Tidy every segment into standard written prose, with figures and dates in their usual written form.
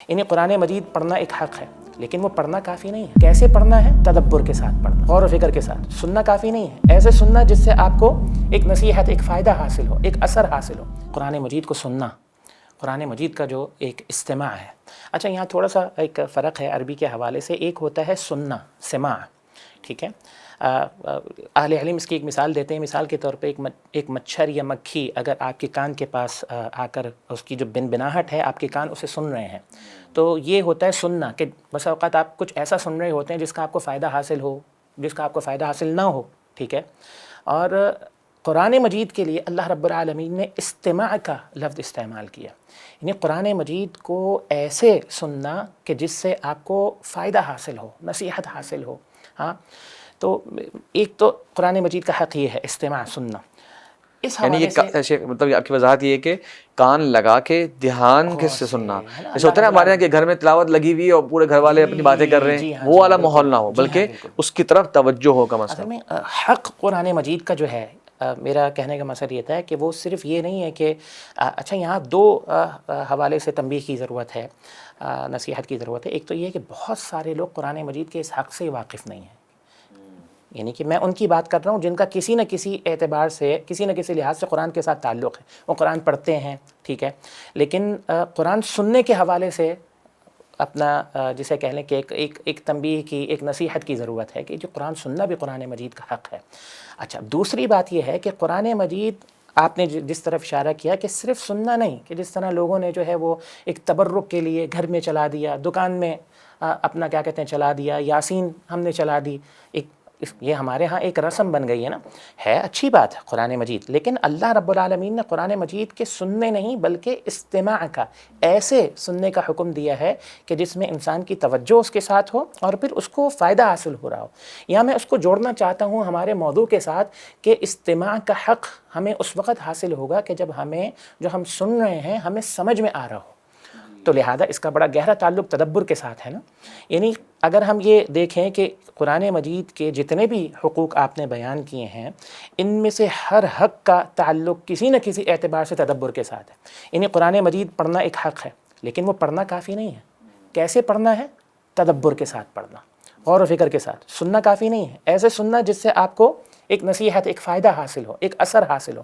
یعنی قرآن مجید پڑھنا ایک حق ہے، لیکن وہ پڑھنا کافی نہیں ہے۔ کیسے پڑھنا ہے؟ تدبر کے ساتھ پڑھنا، غور و فکر کے ساتھ۔ سننا کافی نہیں ہے، ایسے سننا جس سے آپ کو ایک نصیحت، ایک فائدہ حاصل ہو، ایک اثر حاصل ہو۔ قرآن مجید کو سننا، قرآن مجید کا جو ایک استماع ہے۔ اچھا، یہاں تھوڑا سا ایک فرق ہے عربی کے حوالے سے۔ ایک ہوتا ہے سننا، سماع، ٹھیک ہے۔ اہل علم اس کی ایک مثال دیتے ہیں۔ مثال کے طور پہ ایک مچھر یا مکھی اگر آپ کے کان کے پاس آ کر اس کی جو بنبناہٹ ہے، آپ کے کان اسے سن رہے ہیں، تو یہ ہوتا ہے سننا، کہ بس اوقات آپ کچھ ایسا سن رہے ہوتے ہیں جس کا آپ کو فائدہ حاصل ہو، جس کا آپ کو فائدہ حاصل نہ ہو، ٹھیک ہے۔ اور قرآن مجید کے لیے اللہ رب العالمین نے استماع کا لفظ استعمال کیا، یعنی قرآن مجید کو ایسے سننا کہ جس سے آپ کو فائدہ حاصل ہو، نصیحت حاصل ہو۔ ہاں، تو ایک تو قرآن مجید کا حق یہ ہے استماع، سننا۔ اس یعنی حوالے سے یہ شیخ مطلب آپ کی وضاحت یہ ہے کہ کان لگا کے دھیان کے سے سننا، جیسے ہوتا ہے نا ہمارے یہاں کہ گھر میں تلاوت لگی ہوئی ہے اور پورے گھر والے اپنی باتیں کر رہے ہیں، وہ والا ماحول نہ ہو، بلکہ اس کی طرف توجہ ہو کم از اصل کم۔ میں حق قرآن مجید کا جو ہے، میرا کہنے کا مقصد یہ تھا کہ وہ صرف یہ نہیں ہے کہ اچھا، یہاں دو حوالے سے تنبیہ کی ضرورت ہے، نصیحت کی ضرورت ہے۔ ایک تو یہ کہ بہت سارے لوگ قرآن مجید کے اس حق سے واقف نہیں ہیں، یعنی کہ میں ان کی بات کر رہا ہوں جن کا کسی نہ کسی اعتبار سے، کسی نہ کسی لحاظ سے قرآن کے ساتھ تعلق ہے، وہ قرآن پڑھتے ہیں، ٹھیک ہے، لیکن قرآن سننے کے حوالے سے اپنا جسے کہہ لیں کہ ایک تنبیہ کی، ایک نصیحت کی ضرورت ہے کہ جو قرآن سننا بھی قرآن مجید کا حق ہے۔ اچھا، دوسری بات یہ ہے کہ قرآن مجید آپ نے جس طرف اشارہ کیا کہ صرف سننا نہیں، کہ جس طرح لوگوں نے جو ہے وہ ایک تبرک کے لیے گھر میں چلا دیا، دکان میں اپنا کیا کہتے ہیں چلا دیا، یاسین ہم نے چلا دی، یہ ہمارے ہاں ایک رسم بن گئی ہے نا۔ ہے اچھی بات ہے قرآن مجید، لیکن اللہ رب العالمین نے قرآن مجید کے سننے نہیں بلکہ استماع کا، ایسے سننے کا حکم دیا ہے کہ جس میں انسان کی توجہ اس کے ساتھ ہو اور پھر اس کو فائدہ حاصل ہو رہا ہو۔ یہاں میں اس کو جوڑنا چاہتا ہوں ہمارے موضوع کے ساتھ کہ استماع کا حق ہمیں اس وقت حاصل ہوگا کہ جب ہمیں جو ہم سن رہے ہیں ہمیں سمجھ میں آ رہا ہو، تو لہذا اس کا بڑا گہرا تعلق تدبر کے ساتھ ہے نا۔ یعنی اگر ہم یہ دیکھیں کہ قرآن مجید کے جتنے بھی حقوق آپ نے بیان کیے ہیں، ان میں سے ہر حق کا تعلق کسی نہ کسی اعتبار سے تدبر کے ساتھ ہے۔ یعنی قرآن مجید پڑھنا ایک حق ہے، لیکن وہ پڑھنا کافی نہیں ہے۔ کیسے پڑھنا ہے؟ تدبر کے ساتھ پڑھنا، غور و فکر کے ساتھ۔ سننا کافی نہیں ہے، ایسے سننا جس سے آپ کو ایک نصیحت، ایک فائدہ حاصل ہو، ایک اثر حاصل ہو۔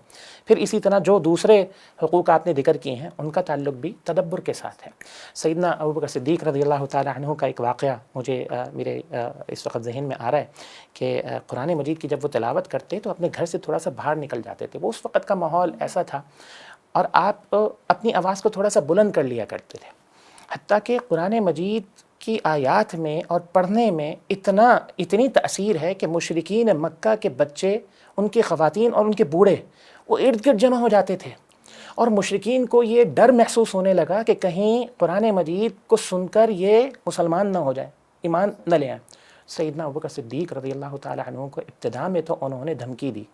پھر اسی طرح جو دوسرے حقوق آپ نے ذکر کیے ہیں ان کا تعلق بھی تدبر کے ساتھ ہے۔ سیدنا ابوبکر صدیق رضی اللہ تعالی عنہ کا ایک واقعہ مجھے میرے اس وقت ذہن میں آ رہا ہے کہ قرآن مجید کی جب وہ تلاوت کرتے تو اپنے گھر سے تھوڑا سا باہر نکل جاتے تھے۔ وہ اس وقت کا ماحول ایسا تھا، اور آپ اپنی آواز کو تھوڑا سا بلند کر لیا کرتے تھے، حتیٰ کہ قرآن مجید کی آیات میں اور پڑھنے میں اتنی تأثیر ہے کہ مشرکین مکہ کے بچے، ان کی خواتین اور ان کے بوڑھے، وہ ارد گرد جمع ہو جاتے تھے، اور مشرکین کو یہ ڈر محسوس ہونے لگا کہ کہیں قرآن مجید کو سن کر یہ مسلمان نہ ہو جائے، ایمان نہ لے آئیں۔ سیدنا ابوبکر صدیق رضی اللہ تعالی عنہ کو ابتدا میں تو انہوں نے دھمکی دی،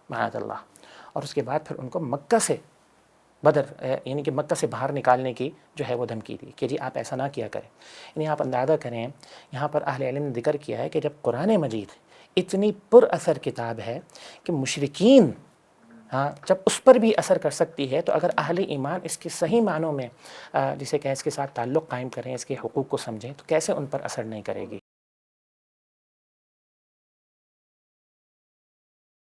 معاذ اللہ، اور اس کے بعد پھر ان کو مکہ سے یعنی کہ مکہ سے باہر نکالنے کی جو ہے وہ دھمکی دی کہ جی آپ ایسا نہ کیا کریں۔ یعنی آپ اندازہ کریں، یہاں پر اہل علم نے ذکر کیا ہے کہ جب قرآن مجید اتنی پر اثر کتاب ہے کہ مشرکین جب اس پر بھی اثر کر سکتی ہے، تو اگر اہل ایمان اس کے صحیح معنوں میں جسے کہ اس کے ساتھ تعلق قائم کریں، اس کے حقوق کو سمجھیں، تو کیسے ان پر اثر نہیں کرے گی۔